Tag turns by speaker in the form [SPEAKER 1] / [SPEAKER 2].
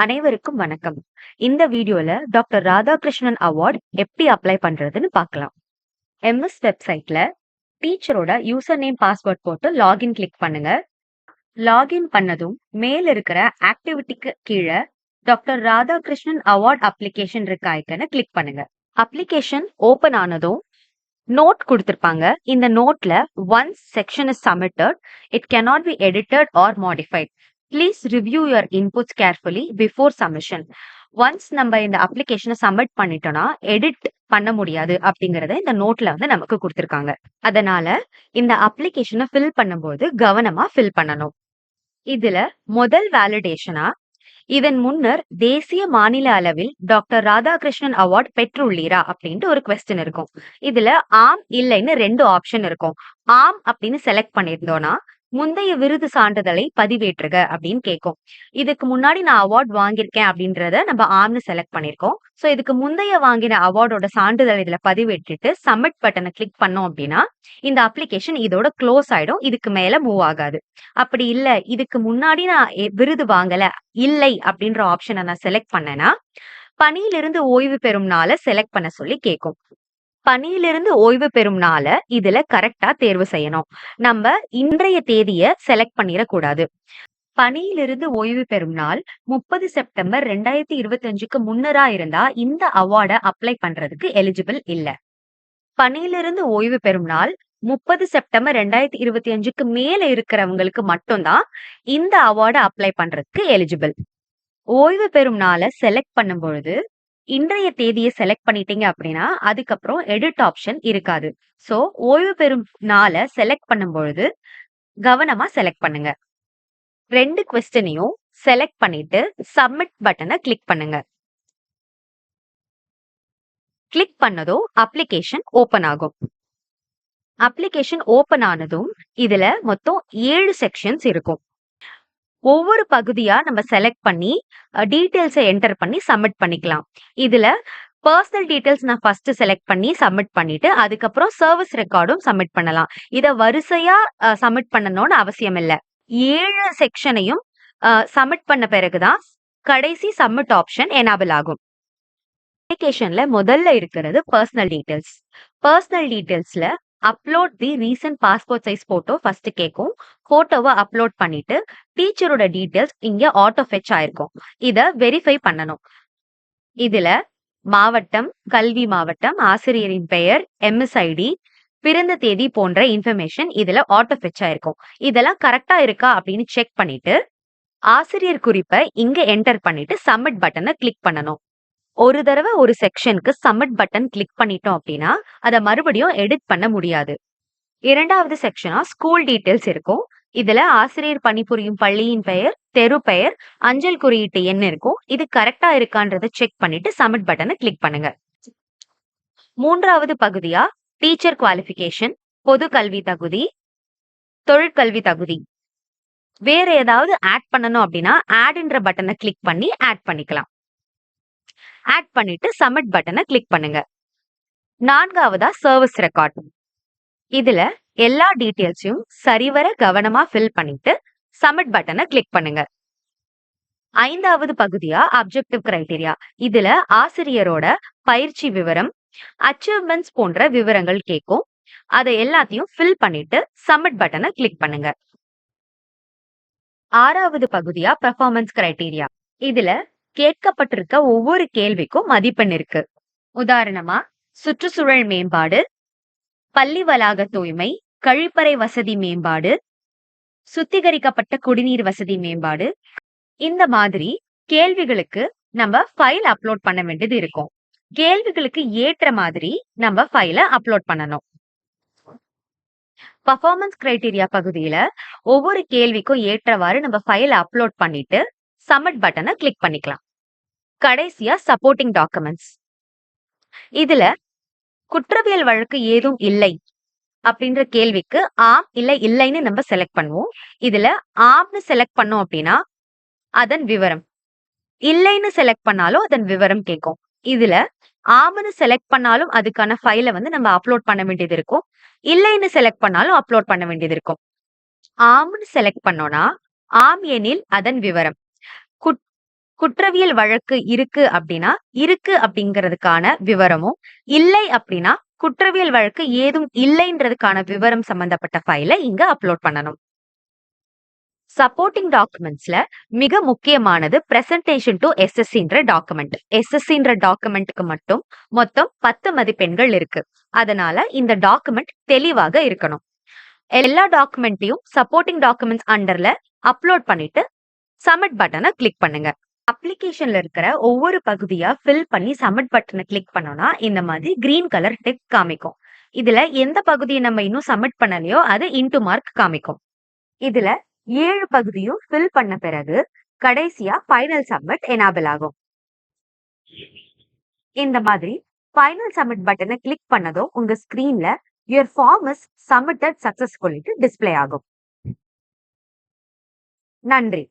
[SPEAKER 1] அனைவருக்கும் வணக்கம். இந்த வீடியோல டாக்டர் ராதாகிருஷ்ணன் அவார்ட் எப்படி அப்ளை பண்றதுன்னு பார்க்கலாம். எம்எஸ் வெப்சைட்ல டீச்சரோட யூசர் நேம் பாஸ்வேர்ட் போட்டு லாகின் கிளிக் பண்ணுங்க. லாகின் பண்ணதும் மேல இருக்கிற ஆக்டிவிட்டிக்கு கீழே டாக்டர் ராதாகிருஷ்ணன் அவார்ட் அப்ளிகேஷன் இருக்க ஐக்கனை கிளிக் பண்ணுங்க. அப்ளிகேஷன் ஓபன் ஆனதும் நோட் கொடுத்திருப்பாங்க. இந்த நோட்ல once section is submitted it cannot be edited or modified. Please review your inputs carefully before submission. Once நம்ம இந்த அப்ளிகேஷனை சப்மிட் பண்ணிட்டோம்னா எடிட் பண்ண முடியாது அப்படிங்கறத இந்த நோட்ல வந்து நமக்கு கொடுத்திருக்காங்க. அதனால இந்த அப்ளிகேஷனை ஃபில் பண்ணும்போது கவனமா ஃபில் பண்ணணும். இதுல முதல் வேலிடேஷனா இதன் முன்னர் தேசிய மாநில அளவில் டாக்டர் ராதாகிருஷ்ணன் அவார்ட் பெற்றுள்ளீரா அப்படின்ட்டு ஒரு கொஸ்டின் இருக்கும். இதுல ஆம் இல்லைன்னு 2 ஆப்ஷன் இருக்கும். ஆம் அப்படின்னு செலக்ட் பண்ணியிருந்தோம்னா முந்தைய விருது சான்றிதழை பதிவேற்றுக அப்படின்னு கேட்கும். இதுக்கு முன்னாடி நான் அவார்ட் வாங்கியிருக்கேன் அப்படின்றத நம்ம ஆம்னு செலக்ட் பண்ணிருக்கோம். சோ இதுக்கு முந்தைய வாங்கின அவார்டோட சான்றிதழ் இதுல பதிவேற்றிட்டு சப்மிட் பட்டனை கிளிக் பண்ணோம் அப்படின்னா இந்த அப்ளிகேஷன் இதோட க்ளோஸ் ஆயிடும். இதுக்கு மேல மூவ் ஆகாது. அப்படி இல்ல இதுக்கு முன்னாடி நான் விருது வாங்கல இல்லை அப்படின்ற ஆப்ஷனை நான் செலக்ட் பண்ணேன்னா பணியிலிருந்து ஓய்வு பெறும் நாளை செலக்ட் பண்ண சொல்லி கேட்கும். பணியிலிருந்து ஓய்வு பெறும் நாள இதுல கரெக்டா தேர்வு செய்யணும். நம்ம இன்றைய தேதிய செலக்ட் பண்ணிடக்கூடாது. பணியிலிருந்து ஓய்வு பெறும் நாள் 30 செப்டம்பர் 2025க்கு முன்னரா இருந்தா இந்த அவார்டை அப்ளை பண்றதுக்கு எலிஜிபிள் இல்ல. பணியிலிருந்து ஓய்வு பெறும் நாள் 30 செப்டம்பர் 2025க்கு மேல இருக்கிறவங்களுக்கு மட்டும்தான் இந்த அவார்டை அப்ளை பண்றதுக்கு எலிஜிபிள். ஓய்வு பெறும் நாளை செலக்ட் பண்ணும் பொழுது இன்றைய தேதியை செலக்ட் பண்ணிட்டீங்க அப்படின்னா அதுக்கப்புறம் எடிட் ஆப்ஷன் இருக்காது. சோ ஓய்வு பெறும் நாளை செலக்ட் பண்ணும் பொழுது கவனமா செலக்ட் பண்ணுங்க. 2 கொஸ்டினையும் செலக்ட் பண்ணிட்டு சப்மிட் பட்டனை கிளிக் பண்ணுங்க. கிளிக் பண்ணதும் அப்ளிகேஷன் ஓபன் ஆகும். அப்ளிகேஷன் ஓபன் ஆனதும் இதுல மொத்தம் 7 செக்ஷன்ஸ் இருக்கும். ஒவ்வொரு பகுதியா நம்ம செலக்ட் பண்ணி டீடைல்ஸை என்டர் பண்ணி சப்மிட் பண்ணிக்கலாம். இதுல பர்சனல் டீடைல்ஸ் நான் ஃபர்ஸ்ட் செலக்ட் பண்ணி சப்மிட் பண்ணிட்டு அதுக்கப்புறம் சர்வீஸ் ரெக்கார்டும் சப்மிட் பண்ணலாம். இத வரிசையா சப்மிட் பண்ணணும்னு அவசியம் இல்ல. 7 செக்ஷனையும் சப்மிட் பண்ண பிறகுதான் கடைசி சப்மிட் ஆப்ஷன் எனேபிள் ஆகும். அப்ளிகேஷன்ல முதல்ல இருக்கிறது பர்சனல் டீடைல்ஸ். பர்சனல் டீடைல்ஸ்ல upload the recent passport size photo first கேட்கும். போட்டோவை அப்லோட் பண்ணிட்டு டீச்சரோட டீடைல்ஸ் இங்க ஆட்டோ ஃபெட்ச் ஆயிருக்கும். இத வெரிஃபை பண்ணணும். இதுல மாவட்டம், கல்வி மாவட்டம், ஆசிரியரின் பெயர், எம்எஸ்ஐடி, பிறந்த தேதி போன்ற இன்ஃபர்மேஷன் இதுல ஆட்டோ ஃபெட்ச் ஆயிருக்கும். இதெல்லாம் கரெக்டா இருக்கா அப்படின்னு செக் பண்ணிட்டு ஆசிரியர் குறிப்பை இங்க என்டர் பண்ணிட்டு சப்மிட் பட்டனை கிளிக் பண்ணணும். ஒரு தடவை ஒரு செக்ஷனுக்கு சப்மிட் பட்டன் கிளிக் பண்ணிட்டோம் அப்படின்னா அதை மறுபடியும் எடிட் பண்ண முடியாது. இரண்டாவது செக்ஷனா ஸ்கூல் டீடைல்ஸ் இருக்கும். இதுல ஆசிரியர் பணிபுரியும் பள்ளியின் பெயர், தெரு பெயர், அஞ்சல் குறியீட்டு எண் இருக்கும். இது கரெக்டா இருக்கான்றதை செக் பண்ணிட்டு சப்மிட் பட்டனை கிளிக் பண்ணுங்க. மூன்றாவது பகுதியா டீச்சர் குவாலிஃபிகேஷன், பொது கல்வி தகுதி, தொழிற்கல்வி தகுதி. வேற ஏதாவது ஆட் பண்ணணும் அப்படின்னா ஆட்ன்ற பட்டனை கிளிக் பண்ணி ஆட் பண்ணிக்கலாம். ஆட் பண்ணிட்டு சப்மிட் பட்டனை கிளிக் பண்ணுங்க. நான்காவதா சர்வீஸ் ரெக்கார்ட். இதுல எல்லா டீடைல்ஸையும் சரிவர கவனமா ஃபில் பண்ணிட்டு சப்மிட் பட்டனை கிளிக் பண்ணுங்க. ஐந்தாவது பகுதியா அப்ஜெக்டிவ் கிரைட்டீரியா. இதுல ஆசிரியரோட பயிற்சி விவரம், அச்சீவ்மெண்ட்ஸ் போன்ற விவரங்கள் கேட்கும். அதை எல்லாத்தையும் ஃபில் பண்ணிட்டு சப்மிட் பட்டனை கிளிக் பண்ணுங்க. ஆறாவது பகுதியா பெர்ஃபார்மன்ஸ் கிரைட்டீரியா. இதுல கேட்கப்பட்டிருக்க ஒவ்வொரு கேள்விக்கும் மதிப்பெண் இருக்கு. உதாரணமா சுற்றுச்சூழல் மேம்பாடு, பள்ளி வளாக தூய்மை, கழிப்பறை வசதி மேம்பாடு, சுத்திகரிக்கப்பட்ட குடிநீர் வசதி மேம்பாடு. இந்த மாதிரி கேள்விகளுக்கு நம்ம ஃபைல் அப்லோட் பண்ண வேண்டியது இருக்கும். கேள்விகளுக்கு ஏற்ற மாதிரி நம்ம ஃபைலை அப்லோட் பண்ணணும். பெர்ஃபார்மன்ஸ் கிரைட்டீரியா பகுதியில ஒவ்வொரு கேள்விக்கும் ஏற்றவாறு நம்ம ஃபைலை அப்லோட் பண்ணிட்டு சப்மிட் பட்டனை கிளிக் பண்ணிக்கலாம். கடைசியா சப்போர்ட்டிங் டாக்குமெண்ட்ஸ். இதுல குற்றவியல் வழக்கு ஏதும் இல்லை அப்படின்ற கேள்விக்கு ஆம் இல்ல இல்லைன்னு நம்ம செலக்ட் பண்ணுவோம். இதுல ஆம்னு செலக்ட் பண்ணோம் அப்படின்னா அதன் விவரம், இல்லைன்னு செலக்ட் பண்ணாலும் அதன் விவரம் கேட்கும். இதுல ஆம்னு செலக்ட் பண்ணாலும் அதுக்கான ஃபைலை வந்து நம்ம அப்லோட் பண்ண வேண்டியது இருக்கும். இல்லைன்னு செலக்ட் பண்ணாலும் அப்லோட் பண்ண வேண்டியது இருக்கும். ஆம்னு செலக்ட் பண்ணோம்னா ஆம் எனில் அதன் விவரம், குற்றவியல் வழக்கு இருக்கு அப்படின்னா, இருக்கு அப்படிங்கிறதுக்கான விவரமும், இல்லை அப்படின்னா குற்றவியல் வழக்கு ஏதும் இல்லைன்றதுக்கான விவரம் சம்பந்தப்பட்ட ஃபைல இங்க அப்லோட் பண்ணணும். சப்போர்ட்டிங் டாக்குமெண்ட்ஸ்ல மிக முக்கியமானது பிரசன்டேஷன் டு எஸ்எஸ்சின்ற டாக்குமெண்ட். எஸ்எஸ்சின்ற டாக்குமெண்ட்டுக்கு மட்டும் மொத்தம் 10 மதிப்பெண்கள் இருக்கு. அதனால இந்த டாக்குமெண்ட் தெளிவாக இருக்கணும். எல்லா டாக்குமெண்ட்டையும் சப்போர்ட்டிங் டாக்குமெண்ட்ஸ் அண்டர்ல அப்லோட் பண்ணிட்டு சப்மிட் பட்டனை கிளிக் பண்ணுங்க. அப்ளிகேஷன்ல இருக்கிற ஒவ்வொரு பகுதியா ஃபில் பண்ணி சப்மிட் பட்டனை கிளிக் பண்ணோம்னா இந்த மாதிரி கிரீன் கலர் டிக் காமிக்கும். இதுல எந்த பகுதியை நம்ம இன்னும் சப்மிட் பண்ணலையோ அது இன்டு மார்க் காமிக்கும். இதுல 7 பகுதியும் ஃபில் பண்ண பிறகு கடைசியா ஃபைனல் சப்மிட் எனேபிள் ஆகும். இந்த மாதிரி ஃபைனல் சப்மிட் பட்டனை கிளிக் பண்ணதும் உங்க ஸ்கிரீன்ல your form is submitted successfully display ஆகும். நன்றி.